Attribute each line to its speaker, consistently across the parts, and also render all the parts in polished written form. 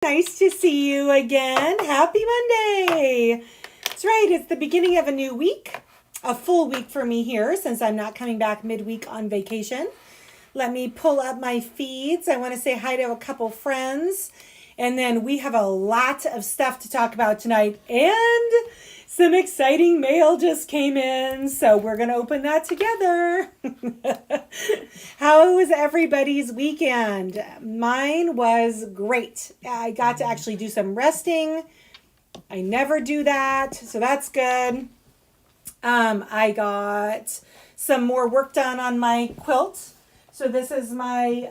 Speaker 1: Nice to see you again. Happy Monday. That's right. It's the beginning of a new week, a full week for me here since I'm not coming back midweek on vacation. Let me pull up my feeds. I want to say hi to a couple friends. And then we have a lot of stuff to talk about tonight. And some exciting mail just came in. So we're going to open that together. How was everybody's weekend? Mine was great. I got to actually do some resting. I never do that. So that's good. I got some more work done on my quilt. So this is my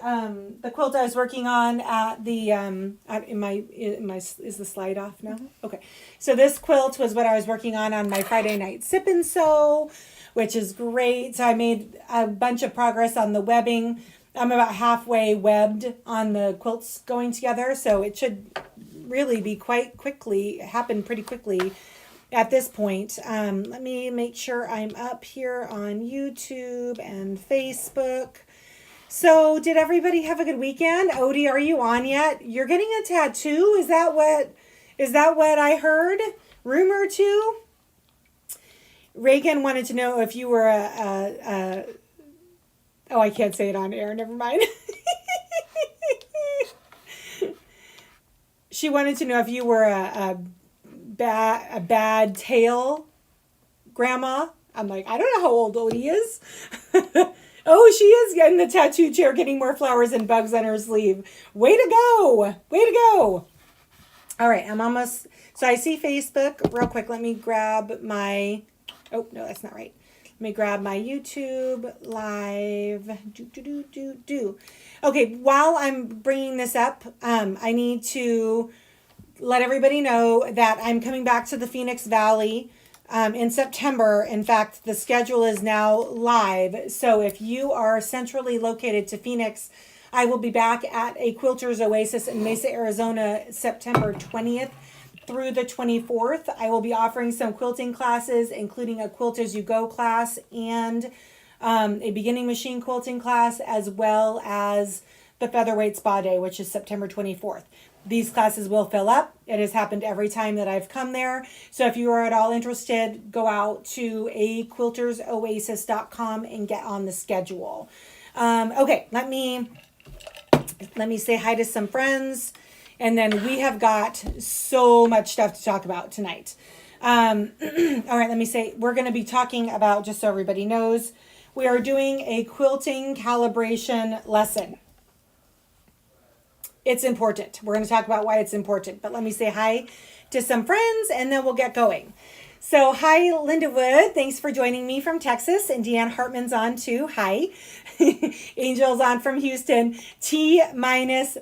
Speaker 1: the quilt I was working on at the is the slide off now? Okay. So this quilt was what I was working on my Friday night sip and sew, which is great. So I made a bunch of progress on the webbing. I'm about halfway webbed on the quilts going together, so it should really be happen pretty quickly at this point. Let me make sure I'm up here on YouTube and Facebook. So did everybody have a good weekend? Odie, are you on yet? You're getting a tattoo? Is that what I heard? Rumor too? Reagan wanted to know if you were oh, I can't say it on air. Never mind. She wanted to know if you were a bad tail grandma. I'm like, I don't know how old Odie is. Oh, she is in the tattoo chair getting more flowers and bugs on her sleeve. Way to go. Way to go. All right, I'm almost... So I see Facebook. Real quick, let me grab my... Oh, no, that's not right. Let me grab my YouTube live. Okay, while I'm bringing this up, I need to let everybody know that I'm coming back to the Phoenix Valley in September. In fact, the schedule is now live. So if you are centrally located to Phoenix, I will be back at a Quilters Oasis in Mesa, Arizona, September 20th through the 24th. I will be offering some quilting classes, including a Quilt As You Go class and a beginning machine quilting class, as well as the Featherweight Spa Day, which is September 24th. These classes will fill up. It has happened every time that I've come there. So if you are at all interested, go out to quiltersoasis.com and get on the schedule. Okay, let me say hi to some friends. And then we have got so much stuff to talk about tonight. All right, let me say, we're going to be talking about, just so everybody knows, we are doing a quilting calibration lesson. It's important. We're going to talk about why it's important. But let me say hi to some friends and then we'll get going. So hi, Linda Wood. Thanks for joining me from Texas. And Deanne Hartman's on too. Hi. Angel's on from Houston. T-minus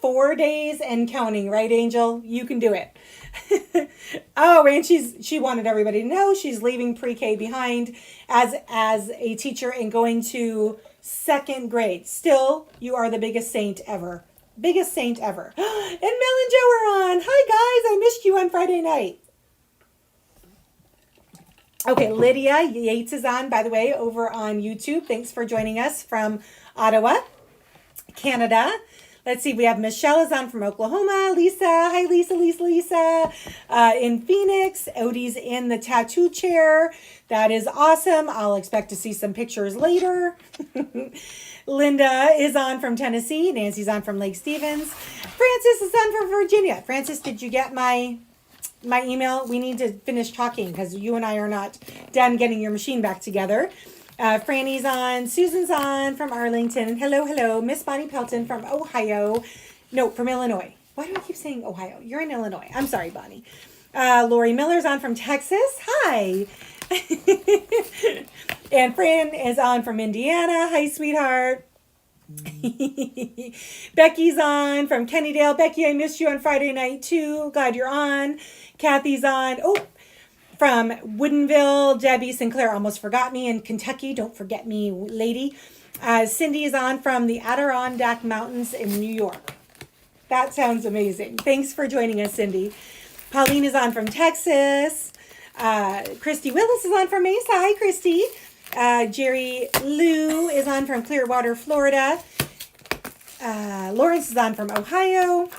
Speaker 1: 4 days and counting. Right, Angel? You can do it. Oh, and she wanted everybody to know she's leaving pre-K behind as a teacher and going to second grade. Still, you are the biggest saint ever. Biggest saint ever. And Mel and Joe are on. Hi, guys. I missed you on Friday night. Okay, Lydia Yates is on, by the way, over on YouTube. Thanks for joining us from Ottawa, Canada. Let's see. We have Michelle is on from Oklahoma. Lisa. Hi, Lisa. In Phoenix. Odie's in the tattoo chair. That is awesome. I'll expect to see some pictures later. Linda is on from Tennessee. Nancy's on from Lake Stevens. Francis is on from Virginia. Francis, did you get my email? We need to finish talking because you and I are not done getting your machine back together. Franny's on. Susan's on from Arlington. Hello. Miss Bonnie Pelton from Ohio. No, from Illinois. Why do I keep saying Ohio? You're in Illinois. I'm sorry, Bonnie. Lori Miller's on from Texas. Hi. And Fran is on from Indiana. Hi, sweetheart. Becky's on from Kennydale. Becky, I missed you on Friday night too. Glad you're on. Kathy's on. Oh, from Woodinville. Debbie Sinclair almost forgot me in Kentucky. Don't forget me, lady. Cindy's on from the Adirondack Mountains in New York. That sounds amazing. Thanks for joining us, Cindy. Pauline is on from Texas. Christy Willis is on from Mesa. Hi, Christy. Jerry Lou is on from Clearwater, Florida. Lawrence is on from Ohio.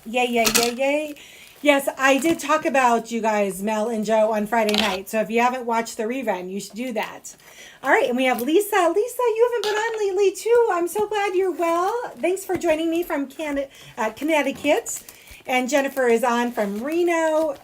Speaker 1: Yay, yay, yay, yay. Yes, I did talk about you guys, Mel and Joe, on Friday night. So if you haven't watched the rerun, you should do that. All right, and we have Lisa. Lisa, you haven't been on lately, too. I'm so glad you're well. Thanks for joining me from Connecticut. And Jennifer is on from Reno,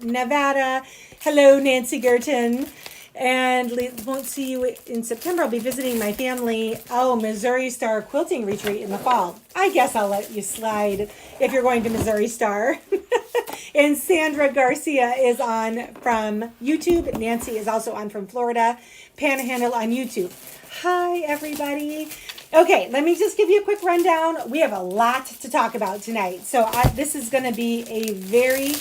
Speaker 1: Nevada. Hello, Nancy Gerton. And won't see you in September. I'll be visiting my family. Oh, Missouri Star Quilting Retreat in the fall. I guess I'll let you slide if you're going to Missouri Star. And Sandra Garcia is on from YouTube. Nancy is also on from Florida. Panhandle on YouTube. Hi, everybody. Okay, let me just give you a quick rundown. We have a lot to talk about tonight. So this is going to be a very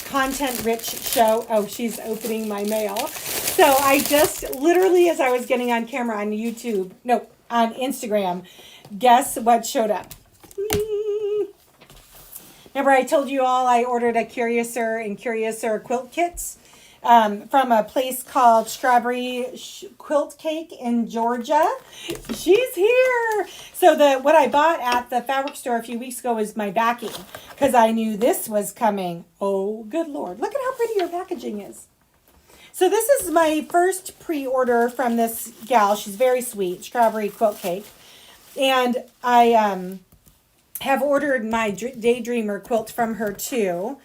Speaker 1: content-rich show. Oh, she's opening my mail. So I just literally, as I was getting on camera on YouTube, on Instagram, guess what showed up? Remember I told you all I ordered a Curiouser and Curiouser quilt kits from a place called Strawberry Quilt Cake in Georgia. She's here. So what I bought at the fabric store a few weeks ago was my backing because I knew this was coming. Oh, good Lord. Look at how pretty your packaging is. So this is my first pre-order from this gal. She's very sweet, Strawberry Quilt Cake. And I have ordered my Daydreamer quilt from her too.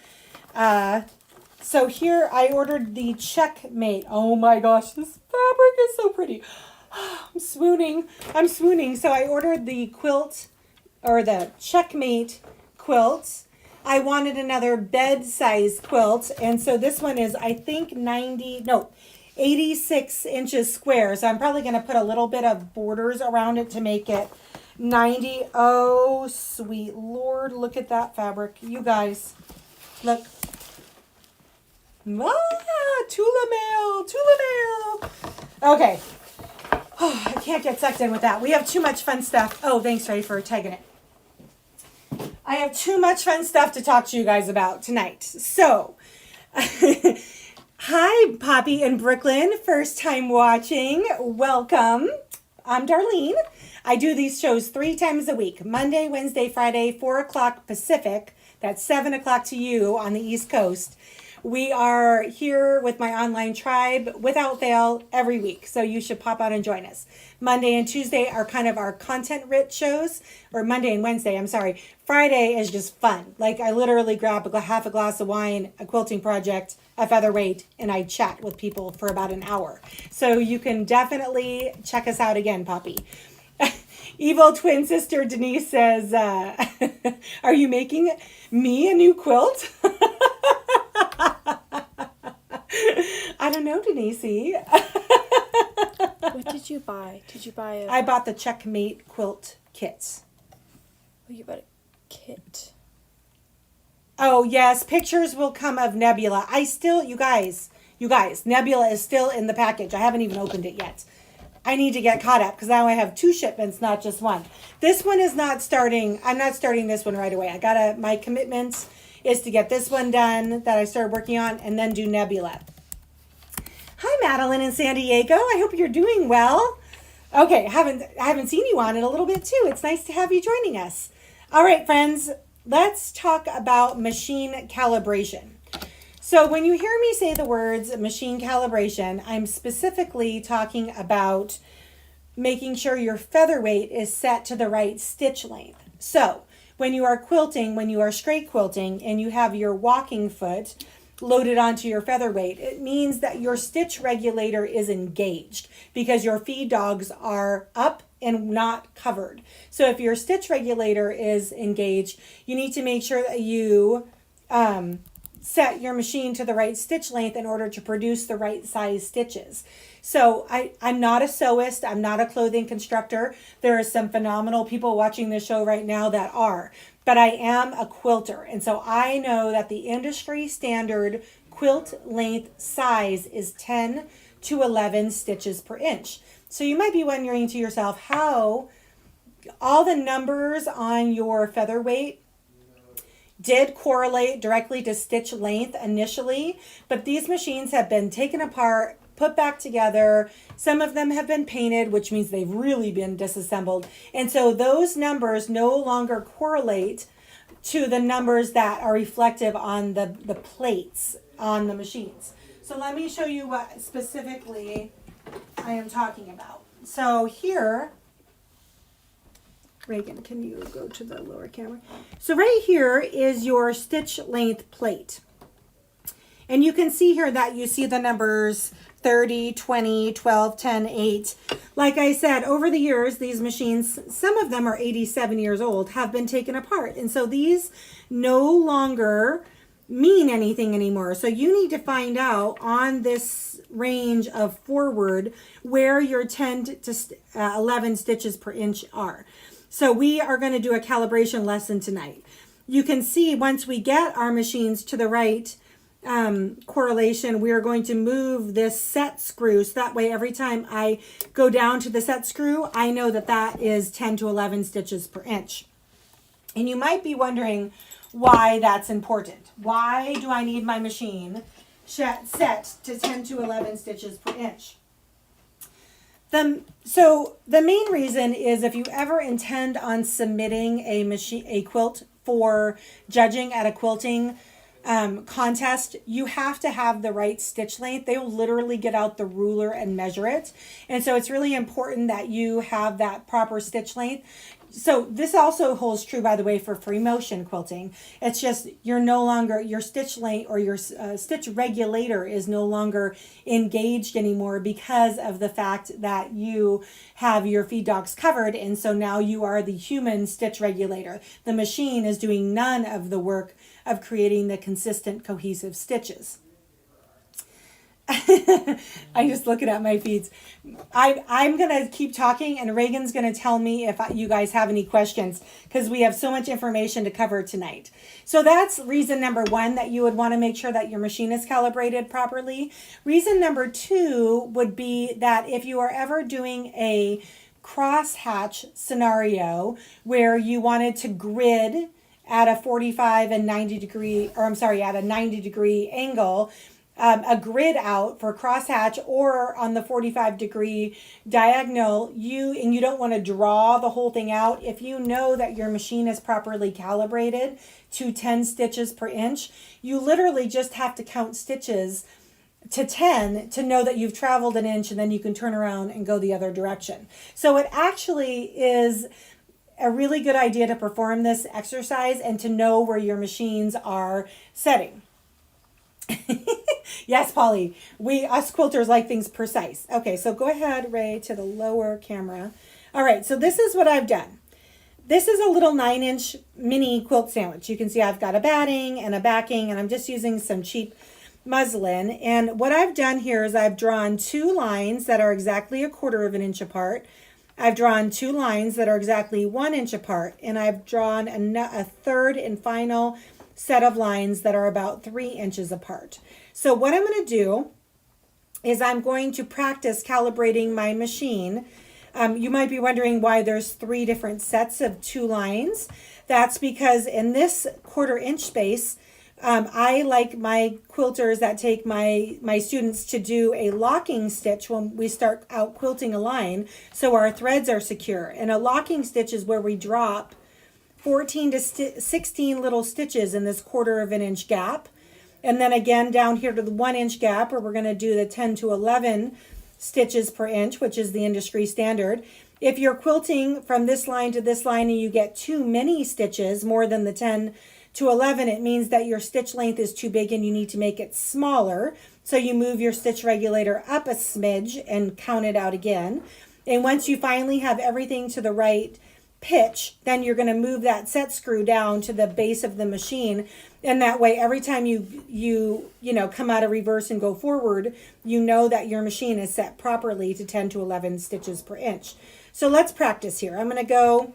Speaker 1: So here I ordered the Checkmate. Oh my gosh, this fabric is so pretty. I'm swooning. So I ordered the quilt, or the Checkmate quilts. I wanted another bed size quilt. And so this one is, I think 86 inches square. So I'm probably going to put a little bit of borders around it to make it 90. Oh, sweet Lord. Look at that fabric. You guys, look. Tula mail. Okay. Oh, I can't get sucked in with that. We have too much fun stuff. Oh, thanks, Ray, for tagging it. I have too much fun stuff to talk to you guys about tonight. So, hi, Poppy in Brooklyn. First time watching. Welcome. I'm Darlene. I do these shows 3 times a week. Monday, Wednesday, Friday, 4 o'clock Pacific. That's 7 o'clock to you on the East Coast. We are here with my online tribe without fail every week. So you should pop out and join us. Monday and Tuesday are kind of our content-rich shows. Or Monday and Wednesday, I'm sorry. Friday is just fun. Like I literally grab half a glass of wine, a quilting project, a featherweight, and I chat with people for about an hour. So you can definitely check us out again, Poppy. Evil twin sister Denise says, are you making me a new quilt? I don't know, Denise.
Speaker 2: What did you buy? Did you buy
Speaker 1: I bought the Checkmate quilt kits.
Speaker 2: Oh, you bought a kit.
Speaker 1: Oh, yes. Pictures will come of Nebula. You guys, Nebula is still in the package. I haven't even opened it yet. I need to get caught up because now I have 2 shipments, not just one. This one is not starting. I'm not starting this one right away. My commitment is to get this one done that I started working on and then do Nebula. Hi, Madeline in San Diego. I hope you're doing well. Okay, I haven't seen you on in a little bit too. It's nice to have you joining us. All right, friends, let's talk about machine calibration. So when you hear me say the words machine calibration, I'm specifically talking about making sure your featherweight is set to the right stitch length. So when you are quilting, when you are straight quilting and you have your walking foot loaded onto your featherweight, it means that your stitch regulator is engaged because your feed dogs are up and not covered. So if your stitch regulator is engaged, you need to make sure that you set your machine to the right stitch length in order to produce the right size stitches. So I'm not a sewist. I'm not a clothing constructor. There are some phenomenal people watching this show right now that are. But I am a quilter. And so I know that the industry standard quilt length size is 10 to 11 stitches per inch. So you might be wondering to yourself how all the numbers on your featherweight did correlate directly to stitch length initially, but these machines have been taken apart, put back together. Some of them have been painted, which means they've really been disassembled. And so those numbers no longer correlate to the numbers that are reflective on the plates on the machines. So let me show you what specifically I am talking about. So here, Reagan, can you go to the lower camera? So right here is your stitch length plate. And you can see here that you see the numbers 30, 20, 12, 10, 8. Like I said, over the years, these machines, some of them are 87 years old, have been taken apart. And so these no longer mean anything anymore. So you need to find out on this range of forward where your 10 to 11 stitches per inch are. So we are going to do a calibration lesson tonight. You can see once we get our machines to the right correlation, we are going to move this set screw. So that way, every time I go down to the set screw, I know that that is 10 to 11 stitches per inch. And you might be wondering why that's important. Why do I need my machine set to 10 to 11 stitches per inch? So the main reason is if you ever intend on submitting a quilt for judging at a quilting contest, you have to have the right stitch length. They will literally get out the ruler and measure it. And so it's really important that you have that proper stitch length. So this also holds true, by the way, for free motion quilting. It's just you're no longer, your stitch length or your stitch regulator is no longer engaged anymore because of the fact that you have your feed dogs covered. And so now you are the human stitch regulator. The machine is doing none of the work of creating the consistent cohesive stitches. I'm just looking at my feeds. I'm going to keep talking and Reagan's going to tell me if you guys have any questions because we have so much information to cover tonight. So that's reason number one, that you would want to make sure that your machine is calibrated properly. Reason number two would be that if you are ever doing a crosshatch scenario where you wanted to grid at a 45 and 90 degree, or I'm sorry, at a 90 degree angle, a grid out for crosshatch or on the 45 degree diagonal, you don't want to draw the whole thing out. If you know that your machine is properly calibrated to 10 stitches per inch, you literally just have to count stitches to 10 to know that you've traveled an inch, and then you can turn around and go the other direction. So it actually is a really good idea to perform this exercise and to know where your machines are setting. Yes, Polly, us quilters like things precise. Okay, so go ahead, Ray, to the lower camera. All right, so this is what I've done. This is a little 9-inch mini quilt sandwich. You can see I've got a batting and a backing, and I'm just using some cheap muslin. And what I've done here is I've drawn 2 lines that are exactly 1/4 of an inch apart. I've drawn 2 lines that are exactly 1 inch apart, and I've drawn a third and final set of lines that are about 3 inches apart. So what I'm going to do is I'm going to practice calibrating my machine. You might be wondering why there's 3 different sets of 2 lines. That's because in this 1/4 inch space, I like my quilters that take my students to do a locking stitch when we start out quilting a line, so our threads are secure. And a locking stitch is where we drop 14 to 16 little stitches in this 1/4 of an inch gap. And then again down here to the 1 inch gap where we're going to do the 10 to 11 stitches per inch, which is the industry standard. If you're quilting from this line to this line and you get too many stitches, more than the 10 to 11, it means that your stitch length is too big and you need to make it smaller. So you move your stitch regulator up a smidge and count it out again. And once you finally have everything to the right pitch, then you're going to move that set screw down to the base of the machine, and that way every time you come out of reverse and go forward, you know that your machine is set properly to 10 to 11 stitches per inch. So let's practice here. I'm going to go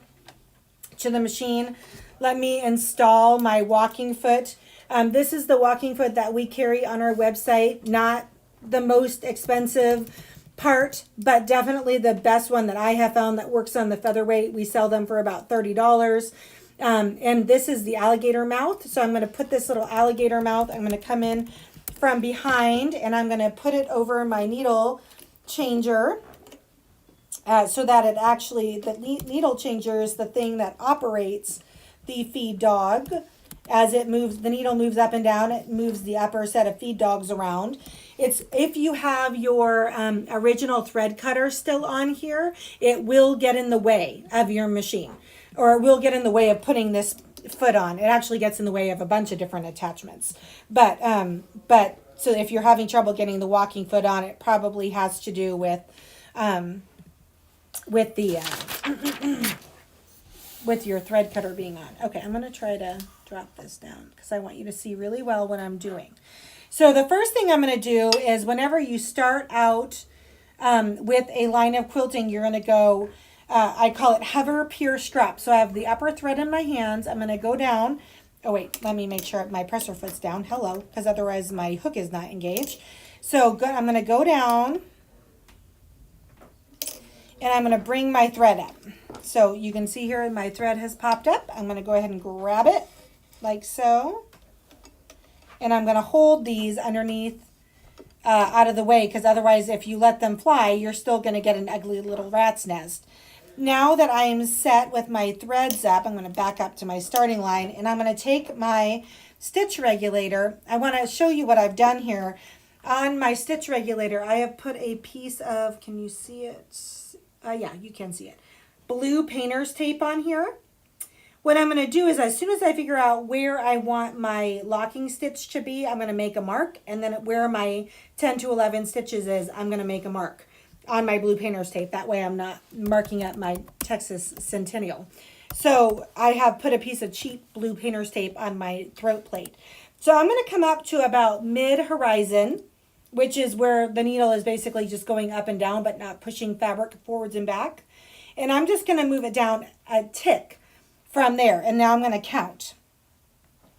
Speaker 1: to the machine. Let me install my walking foot. This is the walking foot that we carry on our website. Not the most expensive part, but definitely the best one that I have found that works on the Featherweight. We sell them for about $30. And this is the alligator mouth. So I'm going to put this little alligator mouth, I'm going to come in from behind and I'm going to put it over my needle changer so that it actually, the needle changer is the thing that operates the feed dog. As it moves, the needle moves up and down, it moves the upper set of feed dogs around. It's if you have your original thread cutter still on here, it will get in the way of your machine, or it will get in the way of putting this foot on. It actually gets in the way of a bunch of different attachments. But so if you're having trouble getting the walking foot on, it probably has to do with the with your thread cutter being on. Okay, I'm going to try to drop this down because I want you to see really well what I'm doing. So the first thing I'm going to do is whenever you start out with a line of quilting, you're going to go, I call it hover pure strap. So I have the upper thread in my hands. I'm going to go down. Oh wait, let me make sure my presser foot's down. Hello, because otherwise my hook is not engaged. So good, I'm going to go down and I'm going to bring my thread up. So you can see here my thread has popped up. I'm going to go ahead and grab it like so. And I'm going to hold these underneath out of the way, because otherwise if you let them fly, you're still going to get an ugly little rat's nest. Now that I'm set with my threads up, I'm going to back up to my starting line, and I'm going to take my stitch regulator. I want to show you what I've done here. On my stitch regulator, I have put a piece of, can you see it? Yeah, you can see it. Blue painter's tape on here. What I'm going to do is as soon as I figure out where I want my locking stitch to be, I'm going to make a mark. And then where my 10 to 11 stitches is, I'm going to make a mark on my blue painter's tape. That way I'm not marking up my Texas Centennial. So I have put a piece of cheap blue painter's tape on my throat plate. So I'm going to come up to about mid-horizon, which is where the needle is basically just going up and down but not pushing fabric forwards and back. And I'm just going to move it down a tick from there. And now I'm going to count.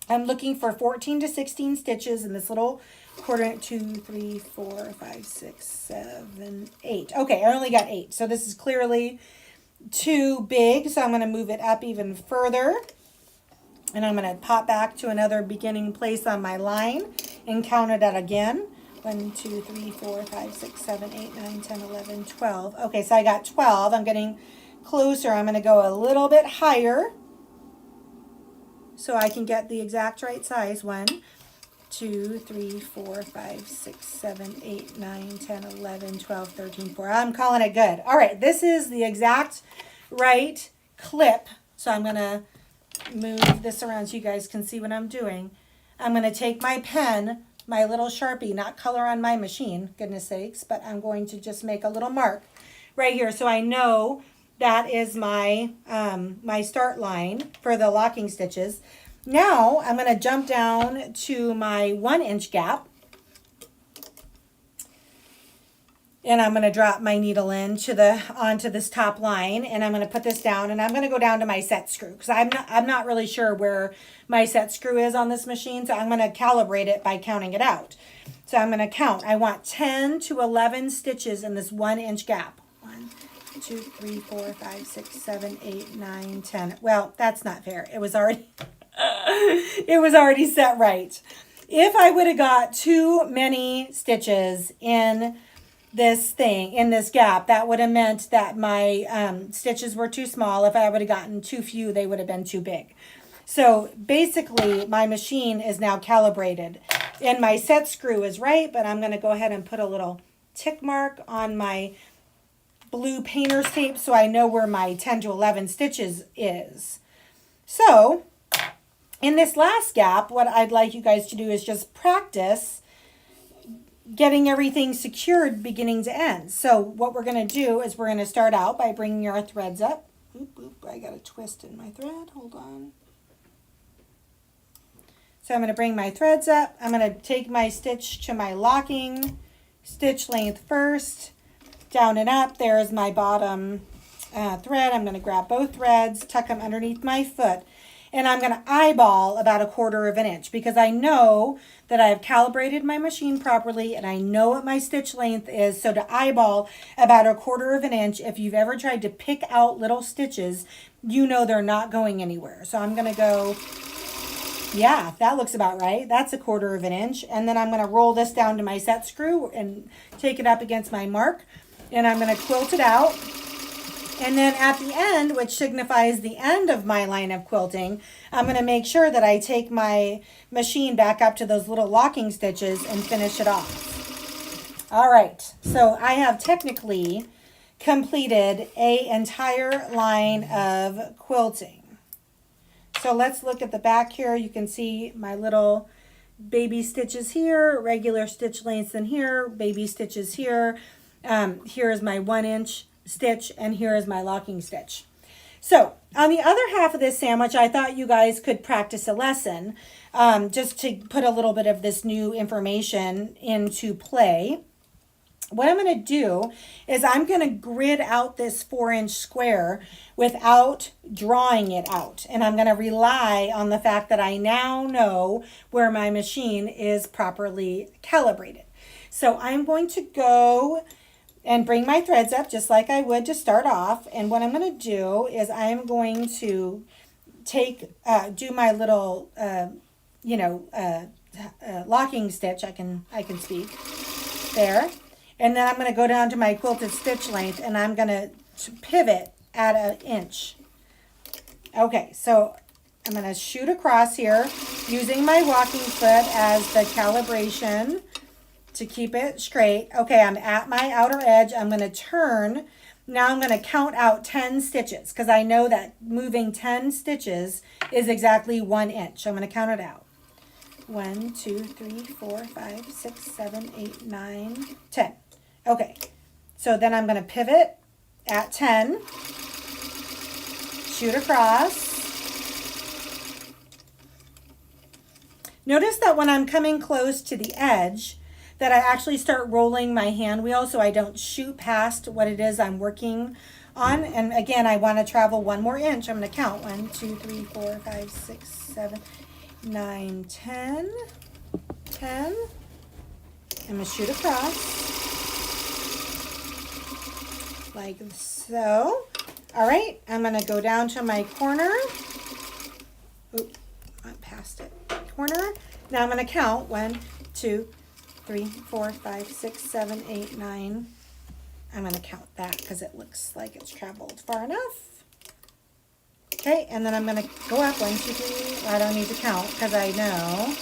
Speaker 1: I'm looking for 14 to 16 stitches in this little quadrant. 2, 3, 4, 5, 6, 7, 8. Okay, I only got 8. So this is clearly too big. So I'm going to move it up even further. And I'm going to pop back to another beginning place on my line and count it out again. 1, 2, 3, 4, 5, 6, 7, 8, 9, 10, 11, 12. Okay, so I got 12. I'm getting closer. I'm going to go a little bit higher so I can get the exact right size. 1, 2, 3, 4, 5, 6, 7, 8, 9, 10, 11, 12, 13, 14. I'm calling it good. All right, this is the exact right clip. So I'm going to move this around so you guys can see what I'm doing. I'm going to take my pen, my little Sharpie, not color on my machine, goodness sakes, but I'm going to just make a little mark right here so I know that is my my start line for the locking stitches. Now I'm going to jump down to my 1-inch gap, and I'm going to drop my needle onto this top line, and I'm going to put this down, and I'm going to go down to my set screw because I'm not really sure where my set screw is on this machine, so I'm going to calibrate it by counting it out. So I'm going to count. I want 10 to 11 stitches in this 1-inch gap. 1, 2, 3, 4, 5, 6, 7, 8, 9, 10. Well, that's not fair. It was already it was already set right. If I would have got too many stitches in this gap, that would have meant that my stitches were too small. If I would have gotten too few, they would have been too big. So basically my machine is now calibrated and my set screw is right, but I'm going to go ahead and put a little tick mark on my blue painter's tape so I know where my 10 to 11 stitches is. So in this last gap, what I'd like you guys to do is just practice getting everything secured beginning to end. So what we're going to do is we're going to start out by bringing our threads up. Oop, oop, I got a twist in my thread. Hold on. So I'm going to bring my threads up. I'm going to take my stitch to my locking stitch length first. Down and up. There's my bottom thread. I'm going to grab both threads, tuck them underneath my foot, and I'm going to eyeball about 1/4 inch because I know that I've calibrated my machine properly and I know what my stitch length is. So to eyeball about 1/4 inch, if you've ever tried to pick out little stitches, you know they're not going anywhere. So I'm going to go, yeah, that looks about right. That's 1/4 inch. And then I'm going to roll this down to my set screw and take it up against my mark. And I'm going to quilt it out. And then at the end, which signifies the end of my line of quilting, I'm going to make sure that I take my machine back up to those little locking stitches and finish it off. All right, so I have technically completed an entire line of quilting. So let's look at the back here. You can see my little baby stitches here, regular stitch lengths in here, baby stitches here. Here is my 1 inch stitch, and here is my locking stitch. So on the other half of this sandwich, I thought you guys could practice a lesson just to put a little bit of this new information into play. What I'm going to do is I'm going to grid out this 4-inch square without drawing it out. And I'm going to rely on the fact that I now know where my machine is properly calibrated. So I'm going to go and bring my threads up just like I would to start off. And what I'm going to do is I'm going to do my little, locking stitch. I can speak there. And then I'm going to go down to my quilted stitch length, and I'm going to pivot at 1 inch. Okay, so I'm going to shoot across here using my walking foot as the calibration to keep it straight. Okay, I'm at my outer edge. I'm going to turn. Now I'm going to count out 10 stitches because I know that moving 10 stitches is exactly 1 inch. So I'm going to count it out. 1, 2, 3, 4, 5, 6, 7, 8, 9, 10. Okay, so then I'm going to pivot at 10, shoot across. Notice that when I'm coming close to the edge, that I actually start rolling my hand wheel so I don't shoot past what it is I'm working on. And again, I want to travel 1 more inch. I'm going to count 1, 2, 3, 4, 5, 6, 7, 9, 10, 10. I'm going to shoot across. Like so. All right, I'm going to go down to my corner. Oop, I passed it. Corner. Now I'm going to count 1, 2, 3, 4, 5, 6, 7, 8, 9. I'm going to count that because it looks like it's traveled far enough. Okay, and then I'm going to go up 1, 2, 3. I don't need to count because I know.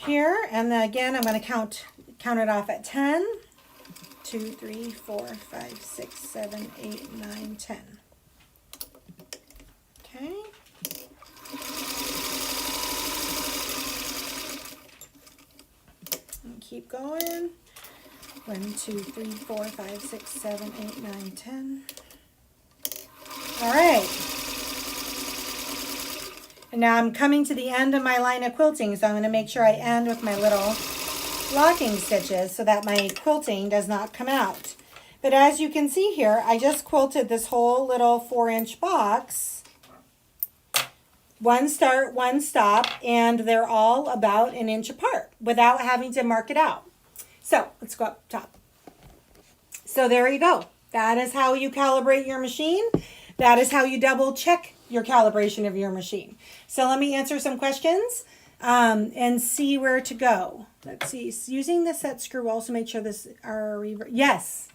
Speaker 1: Here, and then again, I'm going to count it off at 10. 2, 3, 4, 5, 6, 7, 8, 9, 10. Okay. And keep going. 1, 2, 3, 4, 5, 6, 7, 8, 9, 10. All right. And now I'm coming to the end of my line of quilting, so I'm going to make sure I end with my little locking stitches so that my quilting does not come out. But as you can see here, I just quilted this whole little 4-inch box. 1 start, 1 stop, and they're all about 1 inch apart without having to mark it out. So let's go up top. So there you go. That is how you calibrate your machine. That is how you double check your calibration of your machine. So let me answer some questions and see where to go. Let's see. Using the set screw will also make sure this are reverse. Yes,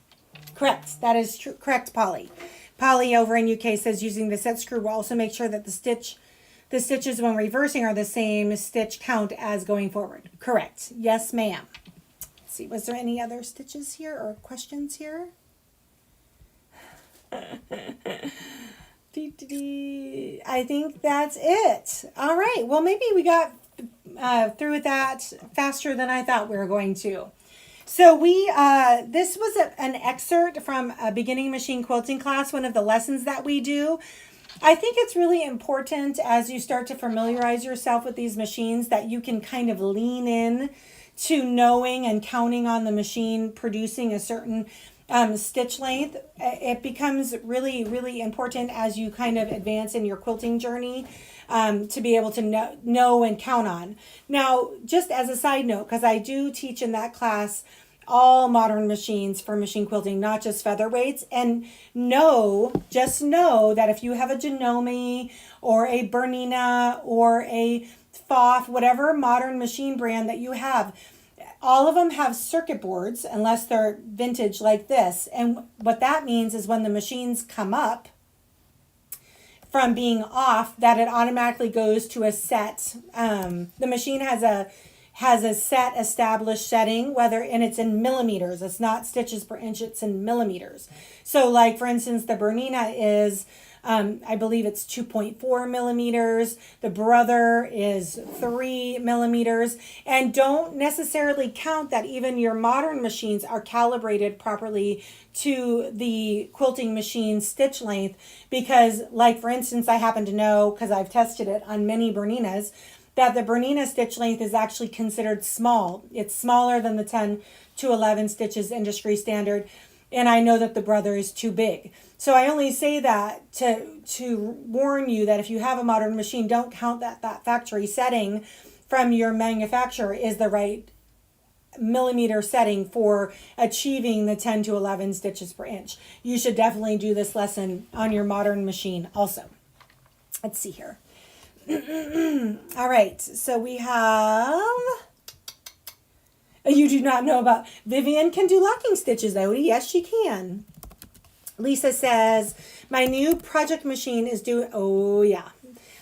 Speaker 1: correct. That is true. Correct, Polly. Polly over in UK says using the set screw will also make sure that the stitches when reversing are the same stitch count as going forward. Correct. Yes, ma'am. Let's see. Was there any other stitches here or questions here? I think that's it. All right. Well, maybe we got through with that faster than I thought we were going to. So this was an excerpt from a beginning machine quilting class, one of the lessons that we do. I think it's really important as you start to familiarize yourself with these machines that you can kind of lean in to knowing and counting on the machine producing a certain stitch length. It becomes really, really important as you kind of advance in your quilting journey to be able to know and count on. Now, just as a side note, because I do teach in that class all modern machines for machine quilting, not just featherweights, and just know that if you have a Janome or a Bernina or a Pfaff, whatever modern machine brand that you have, all of them have circuit boards unless they're vintage like this. And what that means is when the machines come up from being off, that it automatically goes to a set. The machine has a set established setting, and it's in millimeters. It's not stitches per inch, it's in millimeters. So like, for instance, the Bernina is, I believe it's 2.4 millimeters. The Brother is 3 millimeters. And don't necessarily count that even your modern machines are calibrated properly to the quilting machine stitch length. Because like, for instance, I happen to know, because I've tested it on many Berninas, that the Bernina stitch length is actually considered small. It's smaller than the 10 to 11 stitches industry standard. And I know that the Brother is too big. So I only say that to warn you that if you have a modern machine, don't count that factory setting from your manufacturer is the right millimeter setting for achieving the 10 to 11 stitches per inch. You should definitely do this lesson on your modern machine also. Let's see here. All right, so we have... You do not know about... Vivian can do locking stitches, Odie. Yes, she can. Lisa says, my new project machine is doing... Oh, yeah.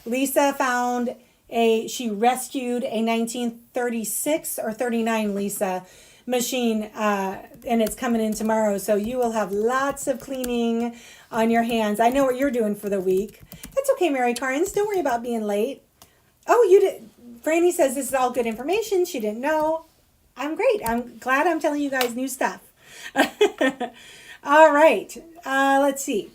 Speaker 1: Lisa found she rescued a 1936 or 39, Lisa, machine, and it's coming in tomorrow. So you will have lots of cleaning on your hands. I know what you're doing for the week. That's okay, Mary Carnes. Don't worry about being late. Oh, you did. Franny says this is all good information. She didn't know. I'm great. I'm glad I'm telling you guys new stuff. All right. Let's see.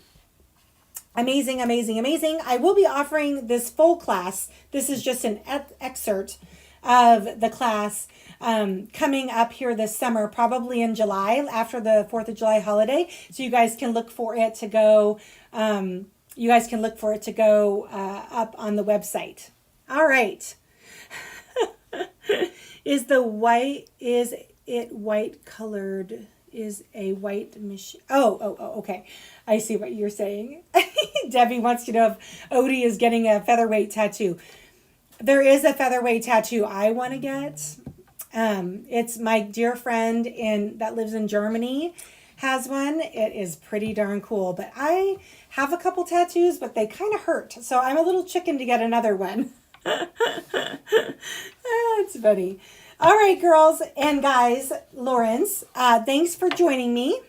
Speaker 1: Amazing, amazing, amazing. I will be offering this full class. This is just an excerpt of the class coming up here this summer, probably in July after the 4th of July holiday. So you guys can look for it to go. You guys can look for it to go up on the website. All right. Is it white colored? Is a white machine? Oh, okay. I see what you're saying. Debbie wants to know if Odie is getting a featherweight tattoo. There is a featherweight tattoo I want to get. It's my dear friend that lives in Germany has one. It is pretty darn cool. But I have a couple tattoos, but they kind of hurt. So I'm a little chicken to get another one. It's funny. All right, girls and guys, Lawrence, thanks for joining me.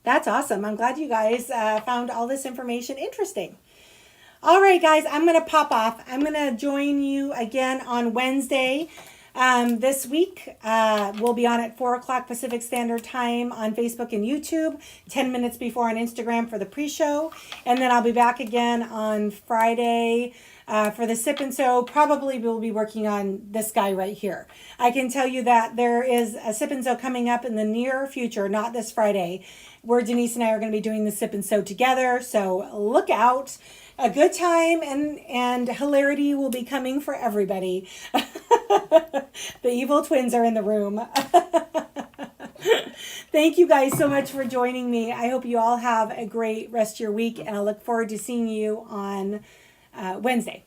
Speaker 1: That's awesome. I'm glad you guys found all this information interesting. All right, guys, I'm going to pop off. I'm going to join you again on Wednesday this week. We'll be on at 4 o'clock Pacific Standard Time on Facebook and YouTube, 10 minutes before on Instagram for the pre-show. And then I'll be back again on Friday for the Sip and Sew. Probably we'll be working on this guy right here. I can tell you that there is a Sip and Sew coming up in the near future, not this Friday, where Denise and I are going to be doing the Sip and Sew together. So look out. A good time and hilarity will be coming for everybody. The evil twins are in the room. Thank you guys so much for joining me. I hope you all have a great rest of your week, and I look forward to seeing you on Wednesday.